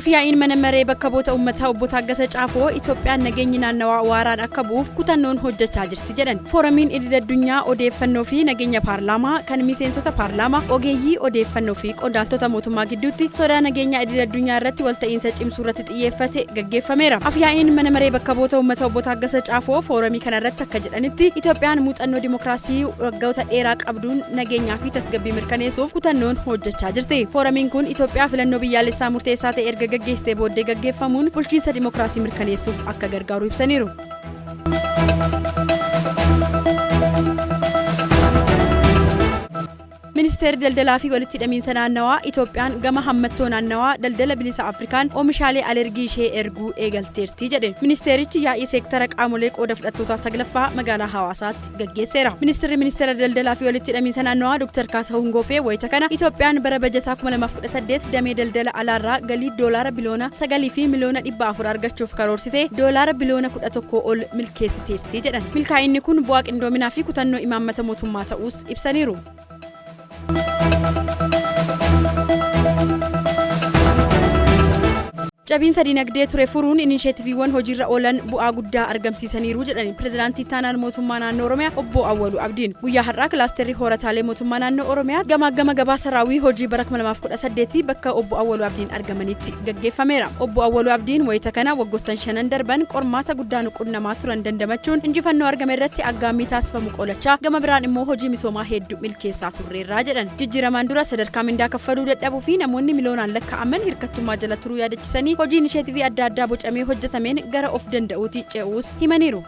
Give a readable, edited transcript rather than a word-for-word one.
Afiyaa'iin mana maree bakka bu'oota uummataa obbo Taaggasee Caafoo Itoophiyaan nageenya naannawaa waaraan akka bu'uuf kutannoon hojjechaa jirti jedhan. Fooramiin idil-addunyaa odeeffannoo fi nageenya paarlaamaa kan miseensota paarlaamaa ogeeyyii odeeffannoo fi qondaaltota mootummaa gidduutti sodaa nageenya idil-addunyaa irratti walta'iinsa cimsuu irratti xiyyeeffate gaggeeffameera. Afiyaa'iin mana maree bakka bu'oota uummataa obbo Taaggasee Caafoo fooramii kana irratti akka jedhanitti Itoophiyaan muuxannoo dimookiraasii waggoota dheeraa qabduun nageenyaa fi tasgabbii mirkaneessuuf kutannoon hojjechaa jirti. Fooramiin kun Itoophiyaa filannoo biyyaalessaa murteessaa ta'e erga gaggeessitee booddee gaggeeffamuun bulchiinsa dimookiraasii mirkaneessuuf akka gargaaru ibsaniiru. Ministeerri daldalaa fi walitti hidhamiinsa naannawaa Itoophiyaan gama hammattoo naannawaa daldala bilisa Afrikaan oomishaalee alergii ishee erguu eegalteerti jedhe. Ministeerichi yaa'ii seektara qaamolee qooda fudhattootaa saglaffaa magaalaa Hawaasaatti gaggeesseera. Ministeera daldalaa fi walitti hidhamiinsa naannawaa Dr. Kaasahun Goofee wayita kana Itoophiyaan bara bajataa 2018 damee daldala alaarraa galii doolaara biliyoona 9 fi miliyoona 400 argachuuf karoorsite doolaara biliyoona 11 ol milkeessiteerti jedhan. Milkaa'inni kun bu'aa qindoominaa fi kutannoo imaammata mootummaa ta'uus ibsaniiru. Cabiinsa dinagdee ture furuun inisheetiiviiwwan hojiirra oolan bu'aa guddaa argamsiisaniiru jedhani pirezidaantii taanaan mootummaa naannoo Oromiyaa obbo Awwaluu Abdiin. Guyyaa har'aa kilaasterri horataalee mootummaa naannoo Oromiyaa gama gabaasa raawwii hojii bara 2018 bakka obbo Awwaluu Abdiin argamanitti gaggeeffameera. Obbo Awwaluu Abdiin wayita kana waggoottan 5 darban qormaata guddaa nuqunnamaa turan dandamachuun injifannoo argame irratti aggaammii taasifamu qolachaa gama biraan immoo hojii misoomaa hedduu milkeessaa turreerraa jedhan. Jijjiiramaan dura sadarkaa mindaa kaffaluu dadhabuu fi namoonni miliyoonaan lakkaa'aman hirkattummaa jala turuu yaadachisanii hojiin inisheetiivii adda addaa bocamee hojjetameen gara of danda'uutti ce'uus himaniiru.